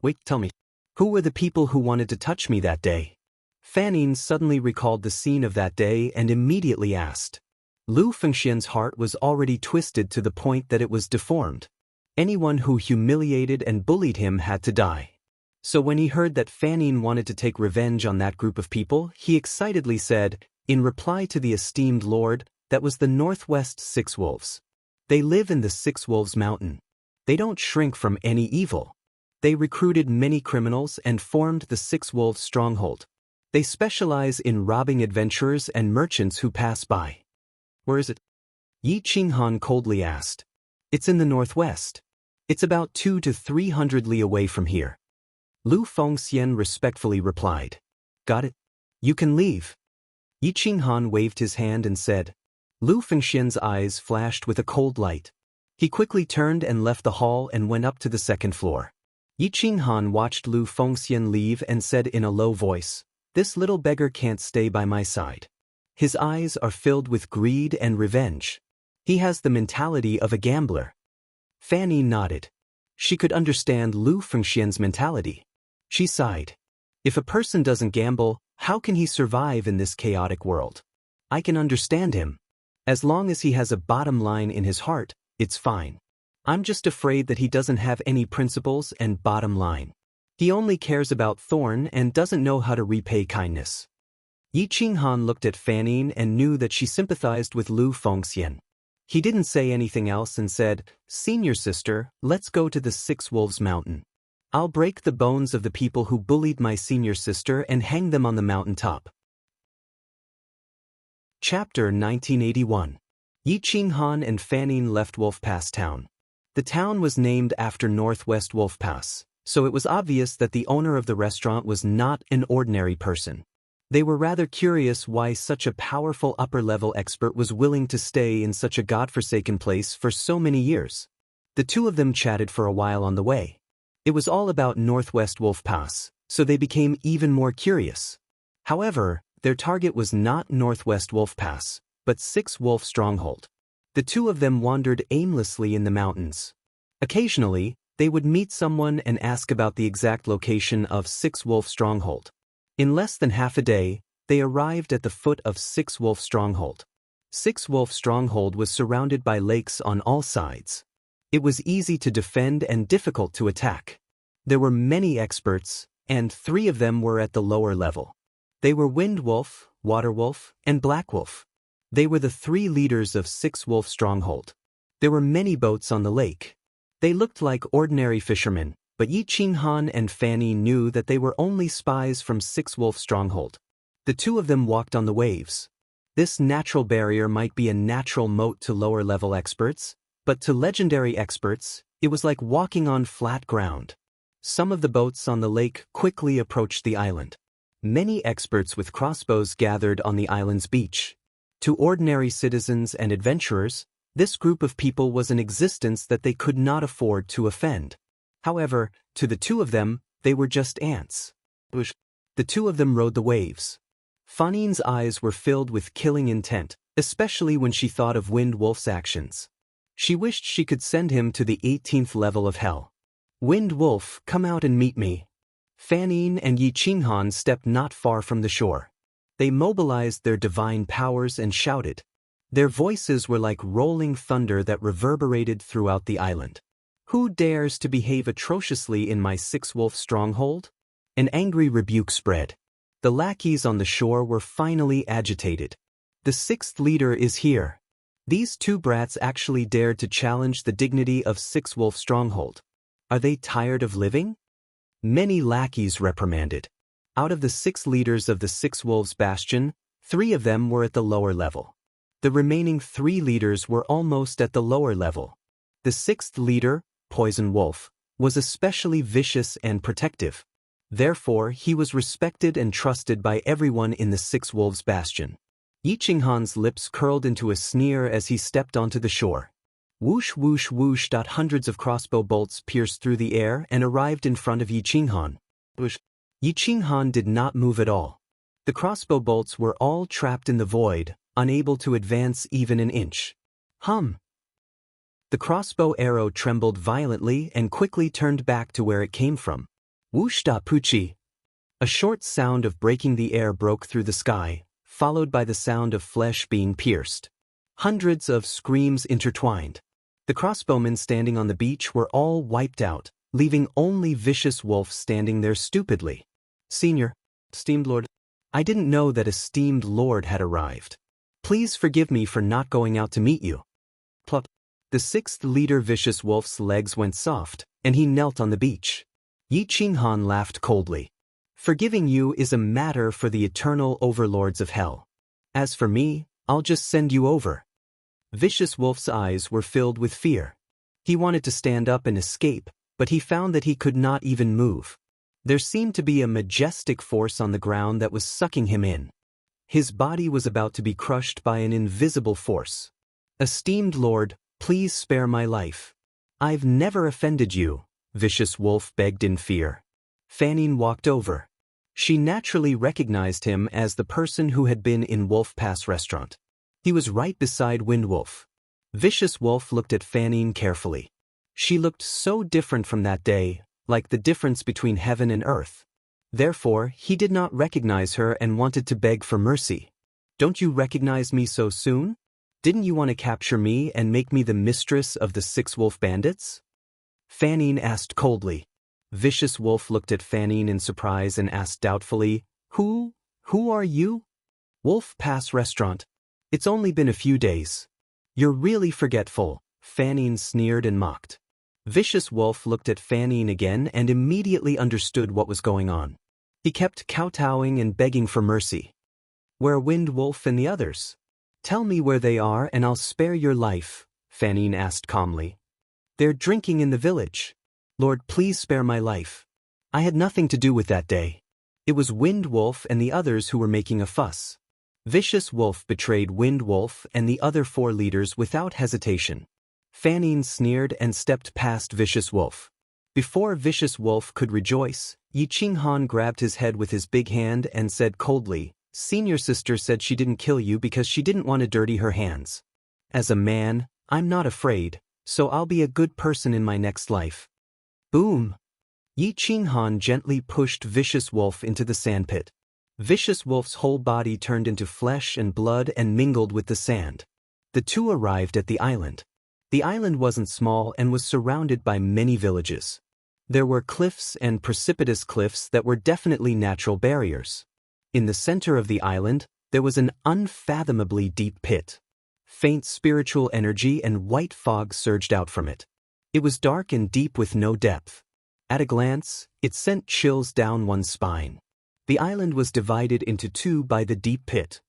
Wait, tell me. Who were the people who wanted to touch me that day? Fanning suddenly recalled the scene of that day and immediately asked. Lu Fengxian's heart was already twisted to the point that it was deformed. Anyone who humiliated and bullied him had to die. So when he heard that Fanning wanted to take revenge on that group of people, he excitedly said, in reply to the esteemed lord, that was the Northwest Six Wolves. They live in the Six Wolves Mountain. They don't shrink from any evil. They recruited many criminals and formed the Six Wolves Stronghold. They specialize in robbing adventurers and merchants who pass by. Where is it? Yi Qinghan coldly asked. It's in the northwest. It's about 200 to 300 li away from here. Lu Fengxian respectfully replied. Got it? You can leave. Yi Qinghan waved his hand and said. Lu Fengxian's eyes flashed with a cold light. He quickly turned and left the hall and went up to the second floor. Yi Qinghan watched Lu Fengxian leave and said in a low voice, This little beggar can't stay by my side. His eyes are filled with greed and revenge. He has the mentality of a gambler. Fanny nodded. She could understand Lu Fengxian's mentality. She sighed. If a person doesn't gamble, how can he survive in this chaotic world? I can understand him. As long as he has a bottom line in his heart, it's fine. I'm just afraid that he doesn't have any principles and bottom line. He only cares about Thorn and doesn't know how to repay kindness. Yi Qinghan looked at Fanning and knew that she sympathized with Lu Fengxian. He didn't say anything else and said, Senior sister, let's go to the Six Wolves Mountain. I'll break the bones of the people who bullied my senior sister and hang them on the mountain top. Chapter 1981. Yi Qinghan and Fanning left Wolf Pass town. The town was named after Northwest Wolf Pass, so it was obvious that the owner of the restaurant was not an ordinary person. They were rather curious why such a powerful upper-level expert was willing to stay in such a godforsaken place for so many years. The two of them chatted for a while on the way. It was all about Northwest Wolf Pass, so they became even more curious. However, their target was not Northwest Wolf Pass, but Six Wolf Stronghold. The two of them wandered aimlessly in the mountains. Occasionally, they would meet someone and ask about the exact location of Six Wolf Stronghold. In less than half a day, they arrived at the foot of Six Wolf Stronghold. Six Wolf Stronghold was surrounded by lakes on all sides. It was easy to defend and difficult to attack. There were many experts, and 3 of them were at the lower level. They were Wind Wolf, Water Wolf, and Black Wolf. They were the 3 leaders of Six Wolf Stronghold. There were many boats on the lake. They looked like ordinary fishermen, but Yi Qinghan and Fanny knew that they were only spies from Six Wolf Stronghold. The two of them walked on the waves. This natural barrier might be a natural moat to lower-level experts, but to legendary experts, it was like walking on flat ground. Some of the boats on the lake quickly approached the island. Many experts with crossbows gathered on the island's beach. To ordinary citizens and adventurers, this group of people was an existence that they could not afford to offend. However, to the two of them, they were just ants. The two of them rode the waves. Fanning's eyes were filled with killing intent, especially when she thought of Wind Wolf's actions. She wished she could send him to the 18th level of hell. Wind Wolf, come out and meet me. Fanning and Yi Qinghan stepped not far from the shore. They mobilized their divine powers and shouted. Their voices were like rolling thunder that reverberated throughout the island. Who dares to behave atrociously in my Six Wolf Stronghold? An angry rebuke spread. The lackeys on the shore were finally agitated. The 6th leader is here. These 2 brats actually dared to challenge the dignity of Six Wolf Stronghold. Are they tired of living? Many lackeys reprimanded. Out of the 6 leaders of the Six Wolves Bastion, 3 of them were at the lower level. The remaining 3 leaders were almost at the lower level. The 6th leader, Poison Wolf, was especially vicious and protective. Therefore, he was respected and trusted by everyone in the Six Wolves Bastion. Yi Qinghan's lips curled into a sneer as he stepped onto the shore. Whoosh whoosh whoosh. Hundreds of crossbow bolts pierced through the air and arrived in front of Yi Qinghan. Yi Qinghan did not move at all. The crossbow bolts were all trapped in the void, unable to advance even an inch. The crossbow arrow trembled violently and quickly turned back to where it came from. Whoosh da poochie! A short sound of breaking the air broke through the sky, followed by the sound of flesh being pierced. Hundreds of screams intertwined. The crossbowmen standing on the beach were all wiped out, leaving only Vicious Wolf standing there stupidly. Senior, esteemed lord, I didn't know that esteemed lord had arrived. Please forgive me for not going out to meet you. Plop. The sixth leader Vicious Wolf's legs went soft, and he knelt on the beach. Yi Qinghan laughed coldly. Forgiving you is a matter for the eternal overlords of hell. As for me, I'll just send you over. Vicious Wolf's eyes were filled with fear. He wanted to stand up and escape, but he found that he could not even move. There seemed to be a majestic force on the ground that was sucking him in. His body was about to be crushed by an invisible force. Esteemed lord, please spare my life. I've never offended you, Vicious Wolf begged in fear. Fanning walked over. She naturally recognized him as the person who had been in Wolf Pass restaurant. He was right beside Wind Wolf. Vicious Wolf looked at Fanning carefully. She looked so different from that day, like the difference between heaven and earth. Therefore, he did not recognize her and wanted to beg for mercy. Don't you recognize me so soon? Didn't you want to capture me and make me the mistress of the 6 wolf bandits? Fanning asked coldly. Vicious Wolf looked at Fanning in surprise and asked doubtfully, Who are you? Wolf Pass Restaurant. It's only been a few days. You're really forgetful, Fanning sneered and mocked. Vicious Wolf looked at Fanning again and immediately understood what was going on. He kept kowtowing and begging for mercy. Where Wind Wolf and the others? Tell me where they are and I'll spare your life, Fanning asked calmly. They're drinking in the village. Lord, please spare my life. I had nothing to do with that day. It was Wind Wolf and the others who were making a fuss. Vicious Wolf betrayed Wind Wolf and the other 4 leaders without hesitation. Fanning sneered and stepped past Vicious Wolf. Before Vicious Wolf could rejoice, Yi Qinghan grabbed his head with his big hand and said coldly, Senior sister said she didn't kill you because she didn't want to dirty her hands. As a man, I'm not afraid, so I'll be a good person in my next life. Boom! Yi Qinghan gently pushed Vicious Wolf into the sandpit. Vicious Wolf's whole body turned into flesh and blood and mingled with the sand. The 2 arrived at the island. The island wasn't small and was surrounded by many villages. There were cliffs and precipitous cliffs that were definitely natural barriers. In the center of the island, there was an unfathomably deep pit. Faint spiritual energy and white fog surged out from it. It was dark and deep with no depth. At a glance, it sent chills down one's spine. The island was divided into 2 by the deep pit.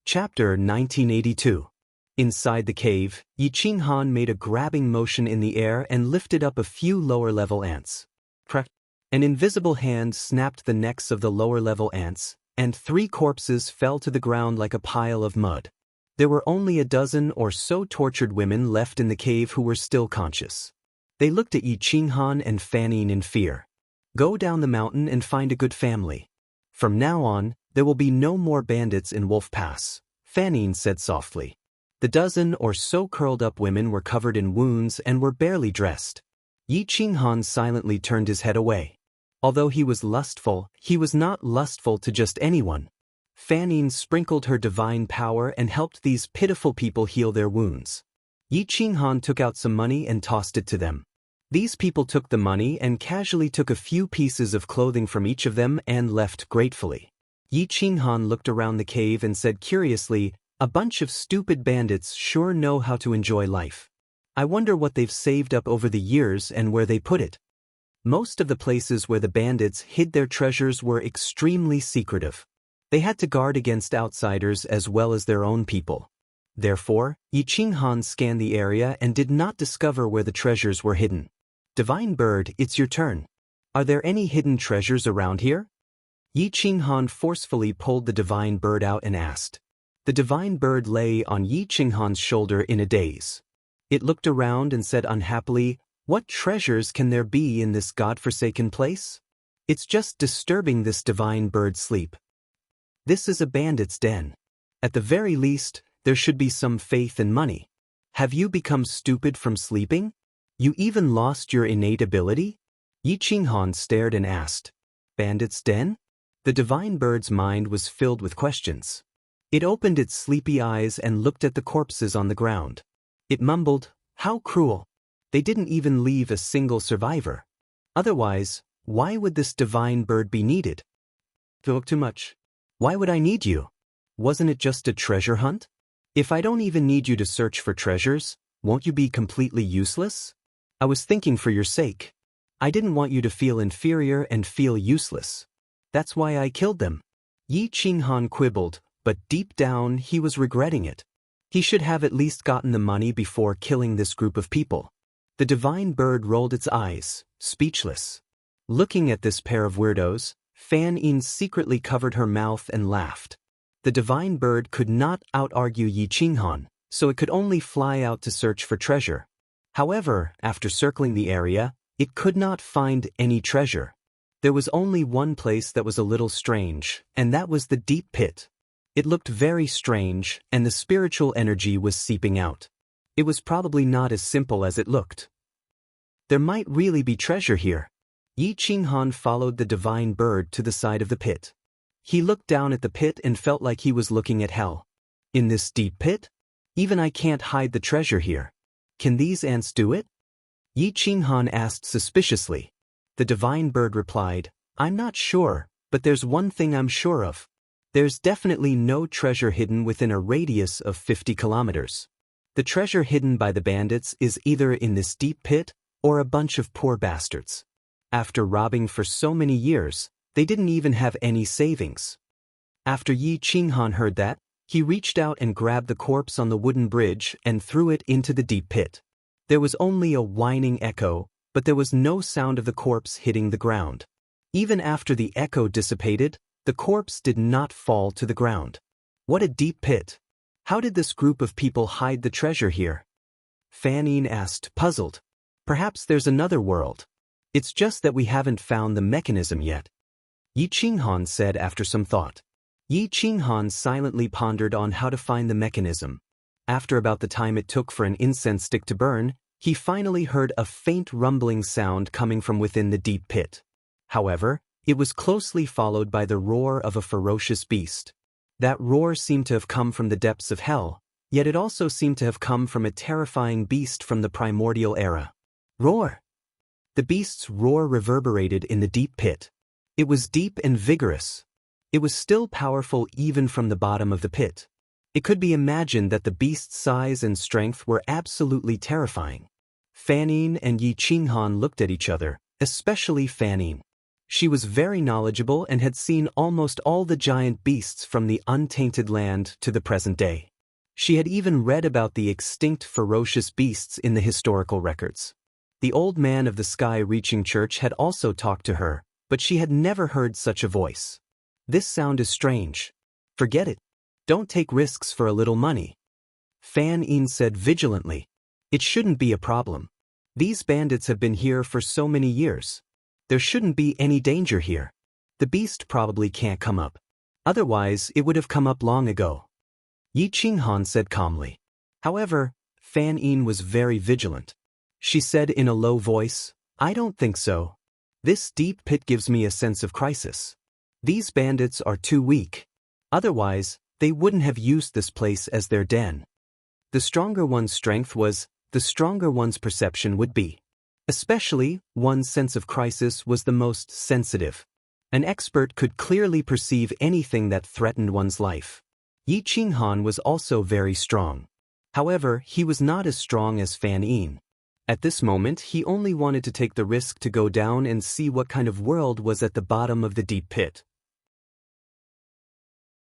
Chapter 1982. Inside the cave, Yi Qinghan made a grabbing motion in the air and lifted up a few lower-level ants. Crack! An invisible hand snapped the necks of the lower-level ants, and 3 corpses fell to the ground like a pile of mud. There were only a dozen or so tortured women left in the cave who were still conscious. They looked at Yi Qinghan and Fanning in fear. Go down the mountain and find a good family. From now on, there will be no more bandits in Wolf Pass, Fanning said softly. The dozen or so curled-up women were covered in wounds and were barely dressed. Yi Qinghan silently turned his head away. Although he was lustful, he was not lustful to just anyone. Fanning sprinkled her divine power and helped these pitiful people heal their wounds. Yi Qinghan took out some money and tossed it to them. These people took the money and casually took a few pieces of clothing from each of them and left gratefully. Yi Qinghan looked around the cave and said curiously, A bunch of stupid bandits sure know how to enjoy life. I wonder what they've saved up over the years and where they put it. Most of the places where the bandits hid their treasures were extremely secretive. They had to guard against outsiders as well as their own people. Therefore, Yi Qinghan scanned the area and did not discover where the treasures were hidden. Divine Bird, it's your turn. Are there any hidden treasures around here? Yi Qinghan forcefully pulled the Divine Bird out and asked. The Divine Bird lay on Yi Qinghan's shoulder in a daze. It looked around and said unhappily, What treasures can there be in this godforsaken place? It's just disturbing this Divine Bird's sleep. This is a bandit's den. At the very least, there should be some faith and money. Have you become stupid from sleeping? You even lost your innate ability? Yi Qinghan stared and asked. Bandit's den? The divine bird's mind was filled with questions. It opened its sleepy eyes and looked at the corpses on the ground. It mumbled, "How cruel. They didn't even leave a single survivor. Otherwise, why would this divine bird be needed?" Talk too much. Why would I need you? Wasn't it just a treasure hunt? If I don't even need you to search for treasures, won't you be completely useless? I was thinking for your sake. I didn't want you to feel inferior and feel useless. That's why I killed them. Yi Qinghan quibbled, but deep down he was regretting it. He should have at least gotten the money before killing this group of people. The divine bird rolled its eyes, speechless. Looking at this pair of weirdos, Fan Yin secretly covered her mouth and laughed. The divine bird could not out-argue Yi Qinghan, so it could only fly out to search for treasure. However, after circling the area, it could not find any treasure. There was only one place that was a little strange, and that was the deep pit. It looked very strange, and the spiritual energy was seeping out. It was probably not as simple as it looked. There might really be treasure here. Yi Qinghan followed the divine bird to the side of the pit. He looked down at the pit and felt like he was looking at hell. In this deep pit? Even I can't hide the treasure here. Can these ants do it? Yi Qinghan asked suspiciously. The divine bird replied, I'm not sure, but there's one thing I'm sure of. There's definitely no treasure hidden within a radius of 50 kilometers. The treasure hidden by the bandits is either in this deep pit or a bunch of poor bastards. After robbing for so many years, they didn't even have any savings. After Yi Qinghan heard that, he reached out and grabbed the corpse on the wooden bridge and threw it into the deep pit. There was only a whining echo, but there was no sound of the corpse hitting the ground. Even after the echo dissipated, the corpse did not fall to the ground. What a deep pit! How did this group of people hide the treasure here? Fan Yin asked, puzzled. Perhaps there's another world. It's just that we haven't found the mechanism yet. Yi Qinghan said after some thought. Yi Qinghan silently pondered on how to find the mechanism. After about the time it took for an incense stick to burn, he finally heard a faint rumbling sound coming from within the deep pit. However, it was closely followed by the roar of a ferocious beast. That roar seemed to have come from the depths of hell, yet it also seemed to have come from a terrifying beast from the primordial era. Roar! The beast's roar reverberated in the deep pit. It was deep and vigorous. It was still powerful even from the bottom of the pit. It could be imagined that the beast's size and strength were absolutely terrifying. Fan Yin and Yi Qinghan looked at each other, especially Fan Yin. She was very knowledgeable and had seen almost all the giant beasts from the untainted land to the present day. She had even read about the extinct ferocious beasts in the historical records. The old man of the sky-reaching church had also talked to her, but she had never heard such a voice. This sound is strange. Forget it. Don't take risks for a little money. Fan Yin said vigilantly. It shouldn't be a problem. These bandits have been here for so many years. There shouldn't be any danger here. The beast probably can't come up. Otherwise, it would have come up long ago. Yi Qinghan said calmly. However, Fan Yin was very vigilant. She said in a low voice, I don't think so. This deep pit gives me a sense of crisis. These bandits are too weak. Otherwise, they wouldn't have used this place as their den. The stronger one's strength was, the stronger one's perception would be. Especially, one's sense of crisis was the most sensitive. An expert could clearly perceive anything that threatened one's life. Yi Qinghan was also very strong. However, he was not as strong as Fan Yin. At this moment, he only wanted to take the risk to go down and see what kind of world was at the bottom of the deep pit.